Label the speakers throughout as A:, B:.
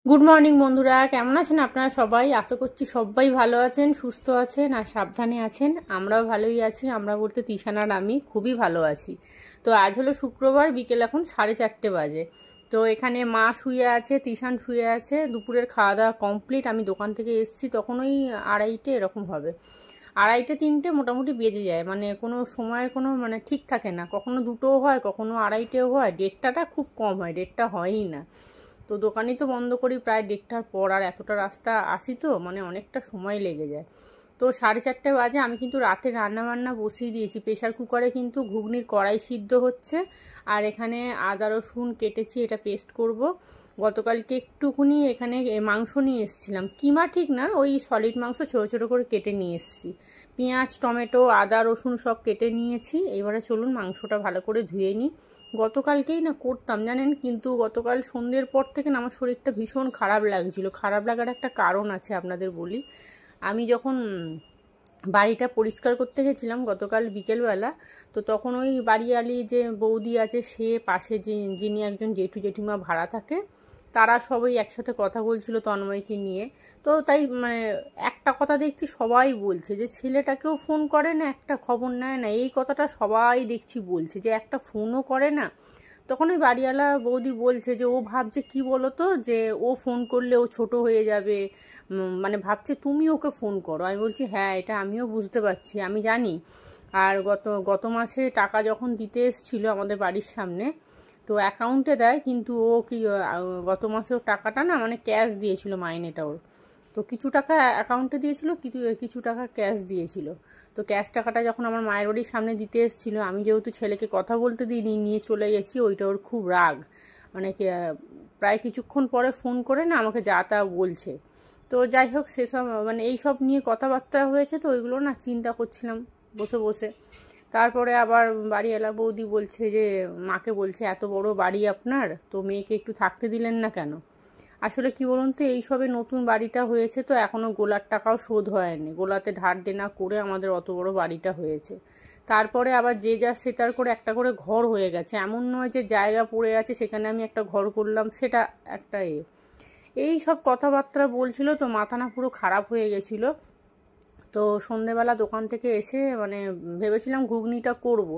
A: Good morning বন্ধুরা, কেমন আছেন আপনারা সবাই? আশা করছি সবাই ভালো আছেন, সুস্থ আছেন আর সাবধানে আছেন। আমরাও ভালোই আছি। আমরা বলতে তিশান আর আমি খুবই ভালো আছি। তো আজ হলো শুক্রবার, বিকেল এখন 4:30 বাজে। তো এখানে মা শুয়ে আছে, তিশান শুয়ে আছে। দুপুরের খাওয়া দাওয়া কমপ্লিট। আমি দোকান থেকে এসেছি তখন ওই 2:30 এরকম হবে। 2:30-3টে মোটামুটি বেজে যায়, মানে কোনো সময়ের কোনো মানে ঠিক থাকে না। কখনো 2টোও হয়, কখনো 2:30ও হয়। 1:30টা খুব কম হয়, 1:30টা হয়ই না। তো দোকানই তো বন্ধ করি প্রায় 1:30টার পর, আর এতটা রাস্তা আসি তো মানে অনেকটা সময় লেগে যায়। তো 4:30 বাজে। আমি কিন্তু রাতে রান্নাবান্না বসিয়ে দিয়েছি। প্রেশার কুকারে কিন্তু ঘুগনির কড়াই সিদ্ধ হচ্ছে। আর এখানে আদা রসুন কেটেছি, এটা পেস্ট করব। গতকালকে একটুখানি এখানে মাংস নিয়ে এসেছিলাম, কিমা ঠিক না, ওই সলিড মাংস ছোটো ছোটো করে কেটে নিয়ে এসেছি। পেঁয়াজ টমেটো আদা রসুন সব কেটে নিয়েছি। এবারে চলুন মাংসটা ভালো করে ধুয়ে নিই। গতকালকেই না করতাম জানেন, কিন্তু গতকাল সন্ধ্যের পর থেকে না আমার শরীরটা ভীষণ খারাপ লাগছিল। খারাপ লাগার একটা কারণ আছে, আপনাদের বলি। আমি যখন বাড়িটা পরিষ্কার করতে গেছিলাম গতকাল বিকেলবেলা, তো তখন ওই বাড়িওয়ালি যে বৌদি আছে, সে পাশে যিনি একজন জেঠু জেঠিমা ভাড়া থাকে, তারা সবাই একসাথে কথা বলছিল তন্ময়কে নিয়ে। তো তাই মানে একটা কথা দেখছি সবাই বলছে যে ছেলেটাকেও ফোন করে না, একটা খবর নেয় না। এই কথাটা সবাই দেখছি বলছে যে একটা ফোনও করে না। তখন ওই বাড়িওয়ালা বৌদি বলছে যে ও ভাবছে কি বলো তো, যে ও ফোন করলে ও ছোট হয়ে যাবে, মানে ভাবছে তুমি ওকে ফোন করো। আমি বলছি হ্যাঁ, এটা আমিও বুঝতে পারছি, আমি জানি। আর গত গত মাসে টাকা যখন দিতে এসেছিল আমাদের বাড়ির সামনে, তো অ্যাকাউন্টে দেয়, কিন্তু ও কি গত মাসে ও টাকাটা না মানে ক্যাশ দিয়েছিল, মাইনেটা ওর। তো কিছু টাকা অ্যাকাউন্টে দিয়েছিল, কিছু কিছু টাকা ক্যাশ দিয়েছিল। তো ক্যাশ টাকাটা যখন আমার মায়ের বাড়ির সামনে দিতে এসেছিলো, আমি যেহেতু ছেলেকে কথা বলতে দিইনি, নিয়ে চলে গেছি, ওইটা ওর খুব রাগ। মানে প্রায় কিছুক্ষণ পরে ফোন করে না আমাকে যা তা বলছে। তো যাই হোক, সেসব মানে এই সব নিয়ে কথাবার্তা হয়েছে, তো ওইগুলো না চিন্তা করছিলাম বসে বসে। তারপরে আবার বাড়িওয়ালা বৌদি বলছে যে মাকে বলছে এত বড় বাড়ি আপনার, তো মেয়েকে একটু থাকতে দিলেন না কেন? আসলে কি বলুন তো, এই সবে নতুন বাড়িটা হয়েছে, তো এখনও গোলার টাকাও শোধ হয়নি। গোলাতে ধার দেনা করে আমাদের অত বড় বাড়িটা হয়েছে। তারপরে আবার যে যার সেটার করে একটা করে ঘর হয়ে গেছে, এমন নয় যে জায়গা পড়ে আছে সেখানে আমি একটা ঘর করলাম, সেটা একটা এই সব কথাবার্তা বলছিল, তো মাথা না পুরো খারাপ হয়ে গেছিলো। তো সন্ধেবেলা দোকান থেকে এসে মানে ভেবেছিলাম ঘুগনিটা করব,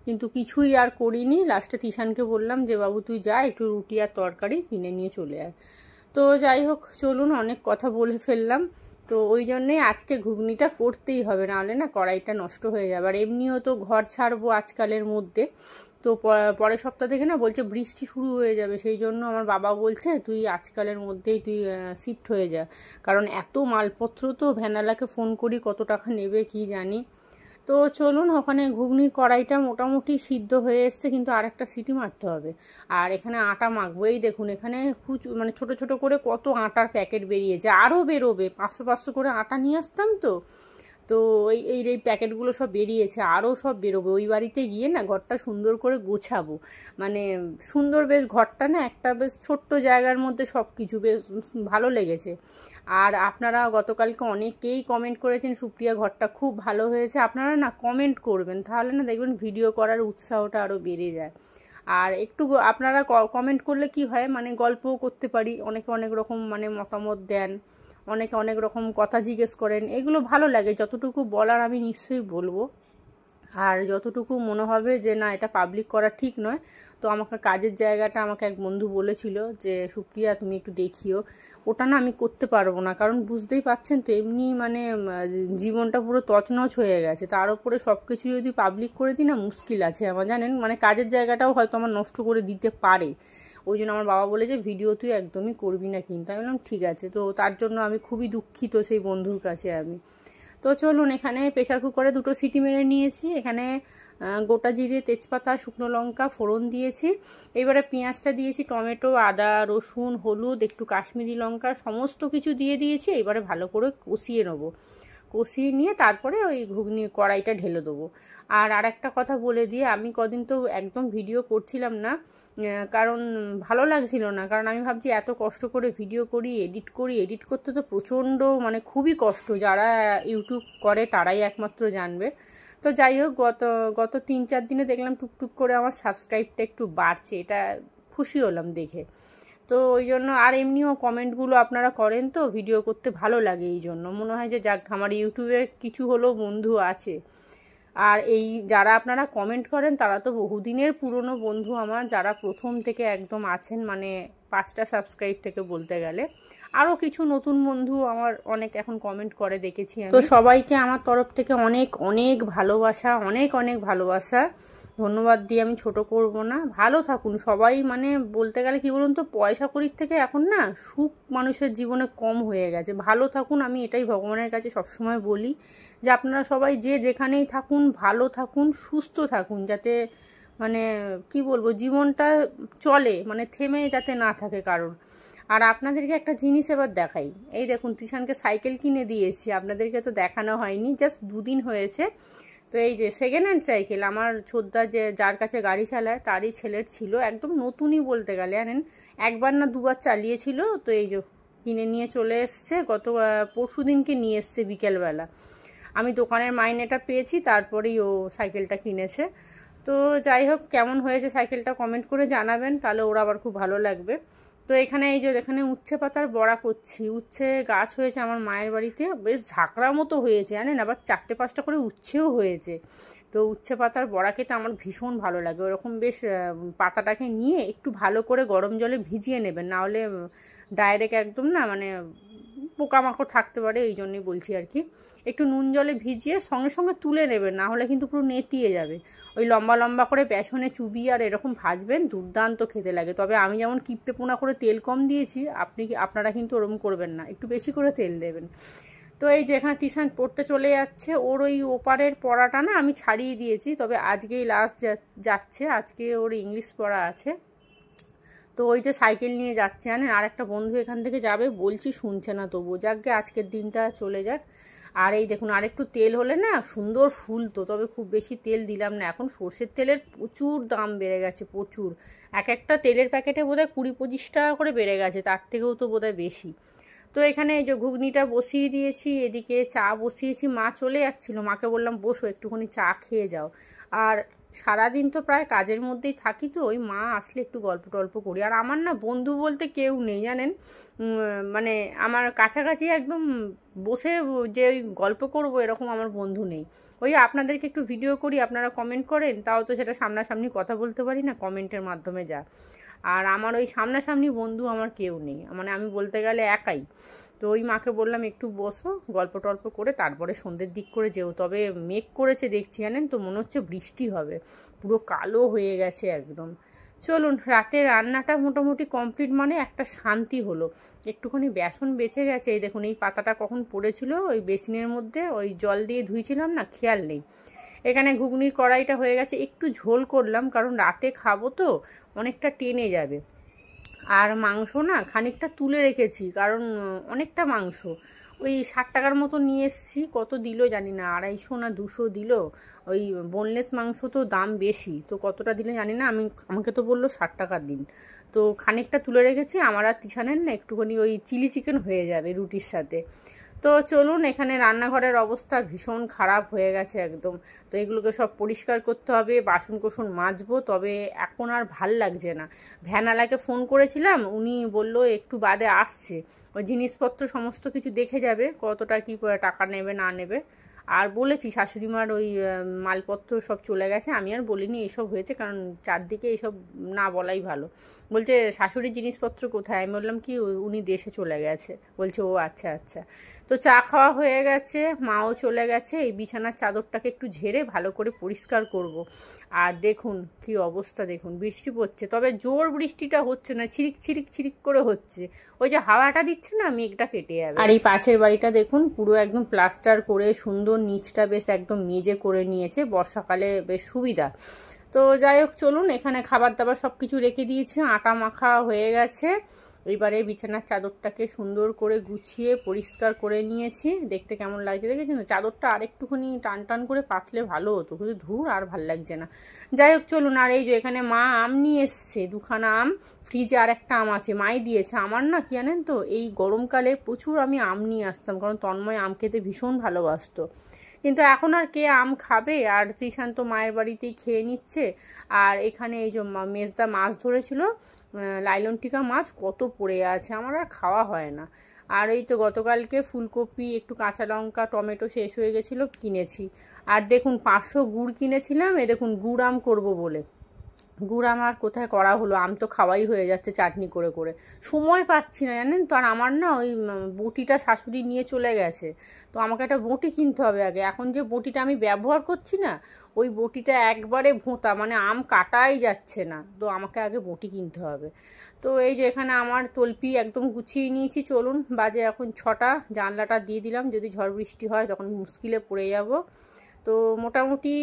A: কিন্তু কিছুই আর করিনি। লাস্টে তিশানকে বললাম যে বাবু তুই যা, একটু রুটি আর তরকারি কিনে নিয়ে চলে আয়। তো যাই হোক, চলুন, অনেক কথা বলে ফেললাম। তো ওই জন্যেই আজকে ঘুগনিটা করতেই হবে, নাহলে না কড়াইটা নষ্ট হয়ে যাবে। আর এমনিও তো ঘর ছাড়বো আজকালের মধ্যে। তো পরের সপ্তাহ থেকে না বলছে বৃষ্টি শুরু হয়ে যাবে, সেই জন্য আমার বাবা বলছে তুই আজকালের মধ্যেই তুই শিফট হয়ে যা। কারণ এত মালপত্র, তো ভ্যানালাকে ফোন করি কত টাকা নেবে কি জানি। তো চলুন, ওখানে ঘুগনির কড়াইটা মোটামুটি সিদ্ধ হয়ে এসছে, কিন্তু আর একটা সিটি মারতে হবে। আর এখানে আটা মাখবো, এই দেখুন এখানে মানে ছোট ছোট করে কত আটার প্যাকেট বেরিয়েছে, আরও বেরোবে। 500 500 করে আটা নিয়ে আসতাম তো। তো এই প্যাকেটগুলো সব বেরিয়েছে, আরও সব বেরোবে। ওই বাড়িতে গিয়ে না ঘরটা সুন্দর করে গোছাবো, মানে সুন্দর বেশ ঘরটা না, একটা বেশ ছোট্ট জায়গার মধ্যে সব কিছু বেশ ভালো লেগেছে। আর আপনারা গতকালকে অনেকেই কমেন্ট করেছেন সুপ্রিয়া ঘরটা খুব ভালো হয়েছে। আপনারা না কমেন্ট করবেন, তাহলে না দেখবেন ভিডিও করার উৎসাহটা আরও বেড়ে যায়। আর একটু আপনারা কমেন্ট করলে কি হয়, মানে গল্পও করতে পারি, অনেকে অনেক রকম মানে মতামত দেন, অনেকে অনেক রকম কথা জিজ্ঞেস করেন, এগুলো ভালো লাগে। যতটুকু বলার আমি নিশ্চয়ই বলবো। আর যতটুকু মনে হবে যে না এটা পাবলিক করা ঠিক নয়, তো আমাকে কাজের জায়গাটা আমাকে এক বন্ধু বলেছিল যে সুপ্রিয়া তুমি একটু দেখিও, ওটা না আমি করতে পারবো না। কারণ বুঝতেই পারছেন তো, এমনি মানে জীবনটা পুরো তছনছ হয়ে গেছে, তার উপরে সব কিছু যদি পাবলিক করে দিই না, মুশকিল আছে আমার জানেন। মানে কাজের জায়গাটাও হয়তো আমার নষ্ট করে দিতে পারে। ওই জন্য আমার বাবা বলে যে ভিডিও তুই একদমই করবি না, কিন্তু আমি বললাম ঠিক আছে। তো তার জন্য আমি খুবই দুঃখিত সেই বন্ধুর কাছে আমি। তো চলুন, এখানে প্রেশার কুকারে 2টো সিটি মেরে নিয়েছি। এখানে গোটা জিরে তেজপাতা শুকনো লঙ্কা ফোড়ন দিয়েছি। এবারে পেঁয়াজটা দিয়েছি, টমেটো আদা রসুন হলুদ একটু কাশ্মীরি লঙ্কা সমস্ত কিছু দিয়ে দিয়েছি। এবারে ভালো করে কষিয়ে নেবো। কষিয়ে নিয়ে তারপরে ওই ঘুগনি কড়াইটা ঢেলে দেবো। আর আরেকটা কথা বলে দিয়ে, আমি কদিন তো একদম ভিডিও করছিলাম না, কারণ ভালো লাগছিল না। কারণ আমি ভাবছি এত কষ্ট করে ভিডিও করি, এডিট করতে তো প্রচণ্ড মানে খুবই কষ্ট, যারা ইউটিউব করে তারাই একমাত্র জানবে। তো যাই হোক, গত গত 3-4 দিনে দেখলাম টুকটুক করে আমার সাবস্ক্রাইবটা একটু বাড়ছে, এটা খুশি হলাম দেখে। তো ওই জন্য, আর এমনিও কমেন্টগুলো আপনারা করেন তো ভিডিও করতে ভালো লাগে, এই জন্য মনে হয় যে যাক আমার ইউটিউবে কিছু হলেও বন্ধু আছে। আর এই যারা আপনারা কমেন্ট করেন তারা তো বহুদিনের পুরনো বন্ধু আমার, যারা প্রথম থেকে একদম আছেন, মানে 5টা সাবস্ক্রাইব থেকে বলতে গেলে। আরও কিছু নতুন বন্ধু আমার অনেক এখন কমেন্ট করে দেখেছি আমি। তো সবাইকে আমার তরফ থেকে অনেক অনেক ভালোবাসা, অনেক অনেক ভালোবাসা, ধন্যবাদ দিয়ে আমি ছোট করব না। ভালো থাকুন সবাই, মানে বলতে গেলে কি বলুন তো, পয়সা কড়ির থেকে এখন না সুখ মানুষের জীবনে কম হয়ে গেছে। ভালো থাকুন, আমি এটাই ভগবানের কাছে সবসময় বলি যে আপনারা সবাই যে যেখানেই থাকুন ভালো থাকুন, সুস্থ থাকুন, যাতে মানে কি বলবো জীবনটা চলে, মানে থেমে যাতে না থাকে কারোর। আর আপনাদেরকে একটা জিনিস এবার দেখাই, এই দেখুন তিশানকে সাইকেল কিনে দিয়েছি, আপনাদেরকে তো দেখানো হয়নি, জাস্ট 2 দিন হয়েছে। তো এই যে সেকেন্ড হ্যান্ড সাইকেল, আমার ছোটদা যে যার কাছে গাড়ি চালায় তারই ছেলের ছিল, একদম নতুনই বলতে গেলে, জানেন 1বার না 2বার চালিয়েছিল। তো এই যে কিনে নিয়ে চলে এসছে, গত পরশু দিনকে নিয়ে এসছে বিকেলবেলা। আমি দোকানের মাইনেটা পেয়েছি, তারপরেই ও সাইকেলটা কিনেছে। তো যাই হোক, কেমন হয়েছে সাইকেলটা কমেন্ট করে জানাবেন, তাহলে ওরা আবার খুব ভালো লাগবে। তো এখানে এই যে এখানে উচ্ছে পাতার বড়া করছি। উচ্ছে গাছ হয়েছে আমার মায়ের বাড়িতে, বেশ ঝাঁকড়া মতো হয়েছে জানেন, আবার 4টে-5টা করে উচ্ছেও হয়েছে। তো উচ্ছে পাতার বড়া খেতে আমার ভীষণ ভালো লাগে। ওরকম বেশ পাতাটাকে নিয়ে একটু ভালো করে গরম জলে ভিজিয়ে নেবেন, নাহলে ডাইরেক্ট একদম না মানে পোকামাকড় থাকতে পারে, এই জন্যই বলছি আর কি। একটু নুন জলে ভিজিয়ে সঙ্গে সঙ্গে তুলে নেবেন, না হলে কিন্তু পুরো নেতিয়ে যাবে। ওই লম্বা লম্বা করে বেসনে চুবিয়ে আর এরকম ভাজবেন, দুর্দান্ত খেতে লাগে। তবে আমি যেমন কিপ্টে পোনা করে তেল কম দিয়েছি, আপনারা কিন্তু ওরকম করবেন না, একটু বেশি করে তেল দেবেন। তো এই যে এখানে তিশান পড়তে চলে যাচ্ছে, ওর ওই ওপারের পড়াটা না আমি ছাড়িয়ে দিয়েছি, তবে আজকেই লাস্ট যাচ্ছে, আজকে ওর ইংলিশ পড়া আছে। তো ওই যে সাইকেল নিয়ে যাচ্ছে জানেন, আর একটা বন্ধু এখান থেকে যাবে বলছি, শুনছে না, তবু যাকগে আজকের দিনটা চলে যাক। আর এই দেখুন, আর একটু তেল হলে না সুন্দর ফুলতো, তবে খুব বেশি তেল দিলাম না। এখন সর্ষের তেলের প্রচুর দাম বেড়ে গেছে, প্রচুর। একটা তেলের প্যাকেটে বোধহয় 20-25 টাকা করে বেড়ে গেছে, তার থেকেও তো বোধহয় বেশি। তো এখানে এই যে ঘুগনিটা বসিয়ে দিয়েছি, এদিকে চা বসিয়েছি। মা চলে যাচ্ছিলো, মাকে বললাম বসো একটুখানি চা খেয়ে যাও। আর সারাদিন তো প্রায় কাজের মধ্যেই থাকি, তো ওই মা আসলে একটু গল্প টল্প করি। আর আমার না বন্ধু বলতে কেউ নেই জানেন, মানে আমার কাছাকাছি একদম বসে যে ওই গল্প করবো এরকম আমার বন্ধু নেই। ওই আপনাদেরকে একটু ভিডিও করি, আপনারা কমেন্ট করেন, তাও তো সেটা সামনাসামনি কথা বলতে পারি না, কমেন্টের মাধ্যমে যা। আর আমার ওই সামনাসামনি বন্ধু আমার কেউ নেই, মানে আমি বলতে গেলে একাই। তো ওই মাকে বললাম একটু বসো, গল্প টল্প করে তারপরে সন্ধ্যের দিক করে যেও। তবে মেঘ করেছে দেখছি জানেন তো, মনে হচ্ছে বৃষ্টি হবে, পুরো কালো হয়ে গেছে একদম। চলুন, রাতে রান্নাটা মোটামুটি কমপ্লিট, মানে একটা শান্তি হলো। একটুখানি বেসন বেঁচে গেছে, এই দেখুন এই পাতাটা কখন পড়েছিল ওই বেসিনের মধ্যে, ওই জল দিয়ে ধুইছিলাম না, খেয়াল নেই। এখানে ঘুগনির কড়াইটা হয়ে গেছে, একটু ঝোল করলাম কারণ রাতে খাবো তো, অনেকটা টেনে যাবে। আর মাংস না খানিকটা তুলে রেখেছি, কারণ অনেকটা মাংস, ওই 60 টাকার মতো নিয়ে এসেছি। কত দিল জানি না, 250 না 200 দিল। ওই বোনলেস মাংস তো দাম বেশি, তো কতটা দিলে জানি না, আমাকে তো বললো 60 টাকার দিন। তো খানিকটা তুলে রেখেছি, আমার আর তিশানের না একটুখানি ওই চিলি চিকেন হয়ে যাবে রুটির সাথে। তো চলুন, এখানে রান্নাঘরের অবস্থা ভীষণ খারাপ হয়ে গেছে একদম। তো এগুলোকে সব পরিষ্কার করতে হবে, বাসন কোসন মাজবো। তবে এখন আর ভাল লাগছে না। ভ্যানালাকে ফোন করেছিলাম, উনি বললো একটু বাদে আসছে, ওই জিনিসপত্র সমস্ত কিছু দেখে যাবে, কতটা কি টাকা নেবে না নেবে। আর বলেছি শাশুড়িমার ওই মালপত্র সব চলে গেছে, আমি আর বলিনি এসব হয়েছে, কারণ চারদিকে এসব না বলাই ভালো। বলছে শাশুড়ির জিনিসপত্র কোথায়, আমি বললাম কি উনি দেশে চলে গেছে। বলছে ও আচ্ছা আচ্ছা। তো চা খাওয়া হয়ে গেছে, মাও চলে গেছে। এই বিছানার চাদরটাকে একটু ঝেড়ে ভালো করে পরিষ্কার করব। আর দেখুন কি অবস্থা, দেখুন বৃষ্টি পড়ছে, তবে জোর বৃষ্টিটা হচ্ছে না, ছিরিক ছিরিক ছিরিক করে হচ্ছে। ওই যে হাওয়াটা দিচ্ছে না, মেঘটা কেটে যাবে। আর এই পাশের বাড়িটা দেখুন পুরো একদম প্লাস্টার করে সুন্দর, নিচটা বেশ একদম মেজে করে নিয়েছে, বর্ষাকালে বেশ সুবিধা। তো যাই হোক চলুন, এখানে খাবার দাবার সব কিছু রেখে দিয়েছে, আটা মাখা হয়ে গেছে। এবারে বিছানার চাদরটাকে সুন্দর করে গুছিয়ে পরিষ্কার করে নিয়েছি। দেখতে কেমন লাগছে দেখেছেন? চাদরটা আর একটুখানি টান টান করে পাতলে ভালো হতো, কিন্তু ধুর আর ভাল লাগছে না। যাই হোক চলুন, আর এই যে এখানে মা আম নিয়ে এসছে, 2খানা আম। ফ্রিজে আর একটা আম আছে, মাই দিয়েছে। আমার না কি জানেন তো, এই গরমকালে প্রচুর আমি আম নিয়ে আসতাম, কারণ তন্ময় আম খেতে ভীষণ ভালোবাসতো। কিন্তু এখন আর কে আম খাবে, আর তিশান তো মায়ের বাড়িতেই খেয়ে নিচ্ছে। আর এখানে এই যে মেজদা মাছ ধরেছিল, লাইলন টিকা মাছ কত পড়ে আছে, আমার আর খাওয়া হয় না। আর এই তো গতকালকে ফুলকপি, একটু কাঁচা লঙ্কা, টমেটো শেষ হয়ে গেছিলো, কিনেছি। আর দেখুন 500 গুড় কিনেছিলাম, এ দেখুন গুড় আম করবো বলে। গুড় আমার কোথায় করা হলো, আম তো খাওয়াই হয়ে যাচ্ছে চাটনি করে করে, সময় পাচ্ছি না জানেন তো। আর আমার না ওই বটিটা শাশুড়ি নিয়ে চলে গেছে, তো আমাকে একটা বটি কিনতে হবে আগে। এখন যে বটিটা আমি ব্যবহার করছি না, ওই বটিটা একবারে ভোঁতা, মানে আম কাটাই যাচ্ছে না, তো আমাকে আগে বটি কিনতে হবে। তো এই যে এখানে আমার তলপি একদম গুছিয়ে নিয়েছি। চলুন, বাজে এখন 6টা, জানলাটা দিয়ে দিলাম, যদি ঝড় বৃষ্টি হয় তখন মুশকিলে পড়ে যাব। তো মোটামুটি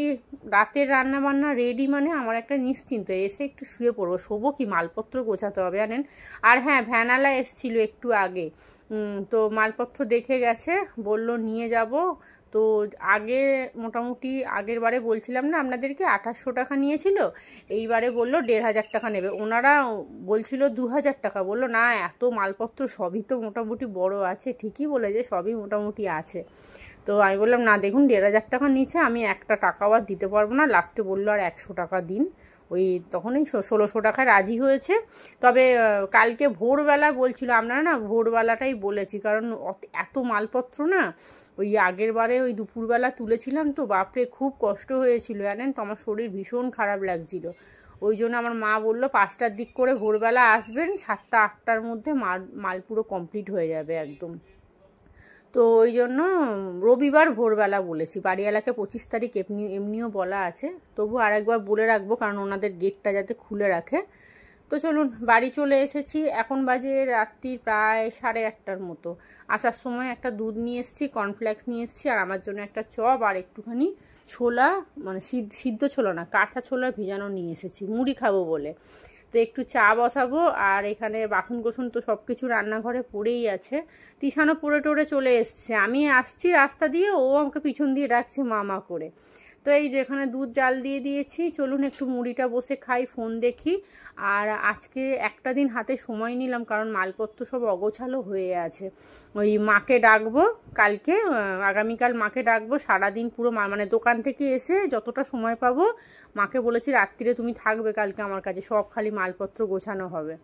A: রাতের রান্না বান্না রেডি, মানে আমার একটা নিশ্চিন্ত, এসে একটু শুয়ে পড়বো। শোবো কি, মালপত্র গোছাতে হবে জানেন। আর হ্যাঁ, ভ্যানালা এসছিল একটু আগে, তো মালপত্র দেখে গেছে, বলল নিয়ে যাব। তো আগে মোটামুটি আগের বারে বলছিলাম না আপনাদেরকে 2800 টাকা নিয়েছিল, এইবারে বললো 1500 টাকা নেবে। ওনারা বলছিল 2000 টাকা, বললো না এত মালপত্র সবই তো মোটামুটি বড় আছে, ঠিকই বলে যে সবই মোটামুটি আছে। তো আমি বললাম না দেখুন 1500 টাকার নিচে আমি একটা টাকাও আর দিতে পারবো না। লাস্টে বললো আর 100 টাকা দিন, ওই তখনই 1600 টাকায় রাজি হয়েছে। তবে কালকে ভোরবেলা বলছিল, আপনারা না ভোরবেলাটাই বলেছি, কারণ এত মালপত্র না, ওই আগের বারে ওই দুপুরবেলা তুলেছিলাম তো, বাপরে খুব কষ্ট হয়েছিল জানেন তো, আমার শরীর ভীষণ খারাপ লাগছিল। ওই জন্য আমার মা বললো 5টার দিক করে ভোরবেলা আসবেন, 7টা 8টার মধ্যে মাল পুরো কমপ্লিট হয়ে যাবে একদম। তো ওই জন্য রবিবার ভোরবেলা বলেছি, বাড়িওয়ালাকে 25 তারিখ এমনিও বলা আছে, তবু আরেকবার বলে রাখবো, কারণ ওনাদের গেটটা যাতে খুলে রাখে। তো চলুন, বাড়ি চলে এসেছি, এখন বাজে রাত্রি প্রায় 8:30টার মতো। আসার সময় একটা দুধ নিয়ে এসেছি, কর্নফ্লেক্স নিয়ে এসেছি, আর আমার জন্য একটা চপ আর একটুখানি ছোলা, মানে সিদ্ধ ছোলা না, কাঁচা ছোলা ভিজানো নিয়ে এসেছি, মুড়ি খাবো বলে। তো একটু চা বসাবো, আর এখানে বাসন কোসন তো সব কিছু রান্নাঘরে পড়েই আছে। তিশানও পড়ে টড়ে চলে এসছে, আমি আসছি রাস্তা দিয়ে, ও আমাকে পিছন দিয়ে ডাকছে মা করে। তো এই যে এখানে দুধ জাল দিয়ে দিয়েছি, চলুন একটু মুড়িটা বসে খাই, ফোন দেখি। আর আজকে একটা দিন হাতে সময় নিলাম, কারণ মালপত্র সব অগোছালো হয়ে আছে। ওই মাকে ডাকবো কালকে, আগামীকাল মাকে ডাকবো, সারাদিন পুরো মানে দোকান থেকে এসে যতটা সময় পাবো, মাকে বলেছি রাত্রিরে তুমি থাকবে কালকে আমার কাছে, সব খালি মালপত্র গোছানো হবে।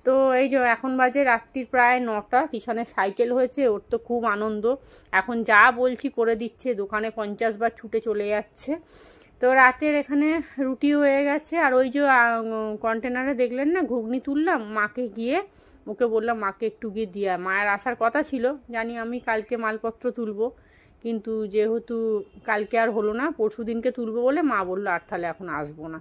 A: তো এই যে এখন বাজে রাত্রির প্রায় 9টা, কিষানের সাইকেল হয়েছে, ওর তো খুব আনন্দ, এখন যা বলছি করে দিচ্ছে, দোকানে 50 বার ছুটে চলে যাচ্ছে। তো রাতের এখানে রুটি হয়ে গেছে, আর ওই যে কন্টেনারে দেখলেন না ঘুগনি তুললাম, মাকে গিয়ে ওকে বললাম মাকে একটু গিয়ে দিয়া, মায়ের আসার কথা ছিল, জানি আমি কালকে মালপত্র তুলবো, কিন্তু যেহেতু কালকে আর হলো না, পরশু দিনকে তুলবো বলে মা বললো আর তাহলে এখন আসবো না।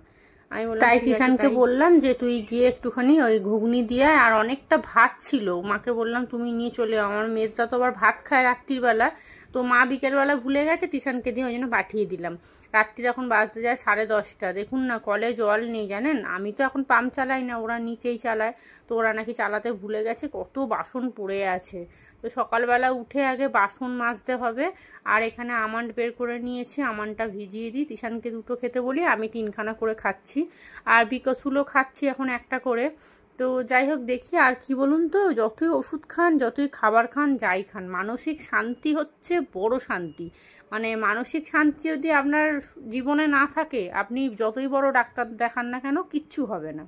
A: আমি বললাম তাই কিষানকে বললাম যে তুই গিয়ে একটুখানি ওই ঘুগনি দিয়ে, আর অনেকটা ভাত ছিল, মাকে বললাম তুমি নিয়ে চলে, আমার মেজদা তো আবার ভাত খায় রাত্রিবেলা, তো মা বিকেলবেলা ভুলে গেছে, টিশানকে দিয়ে ওই জন্য পাঠিয়ে দিলাম। রাত্রির এখন বাজতে যায় 10:30, দেখুন না কলে জল নেই জানেন, আমি তো এখন পাম্প চালাই না, ওরা নিচেই চালায়, তো ওরা নাকি চালাতে ভুলে গেছে, কত বাসন পড়ে আছে। তো সকালবেলা উঠে আগে বাসন মাজতে হবে। আর এখানে আমন্ড বের করে নিয়েছি, আমন্ডটা ভিজিয়ে দিই, তিশানকে 2টো খেতে বলি, আমি 3খানা করে খাচ্ছি, আর বিকশুলও খাচ্ছি এখন একটা করে। তো যাই হোক দেখি, আর কি বলুন তো, যতই ওষুধ খান, যতই খাবার খান, যাই খান, মানসিক শান্তি হচ্ছে বড় শান্তি। মানে মানসিক শান্তি যদি আপনার জীবনে না থাকে, আপনি যতই বড় ডাক্তার দেখান না কেন, কিচ্ছু হবে না।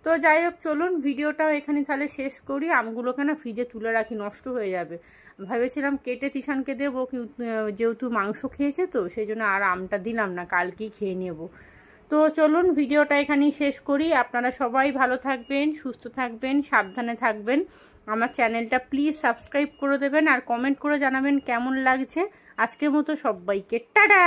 A: তো যাই হোক চলুন, ভিডিওটাও এখানে তাহলে শেষ করি। আমগুলোকে না ফ্রিজে তুলে রাখি, নষ্ট হয়ে যাবে, ভেবেছিলাম কেটে তিশানকে দেবো, যেহেতু মাংস খেয়েছে তো সেই জন্য আর আমটা দিলাম না, কালকেই খেয়ে নেব। তো চলুন ভিডিওটা এখানেই শেষ করি। আপনারা সবাই ভালো থাকবেন, সুস্থ থাকবেন, সাবধানে থাকবেন। আমার চ্যানেলটা প্লিজ সাবস্ক্রাইব করে দেবেন, আর কমেন্ট করে জানাবেন কেমন লাগছে। আজকের মতো সবাইকে টাটা।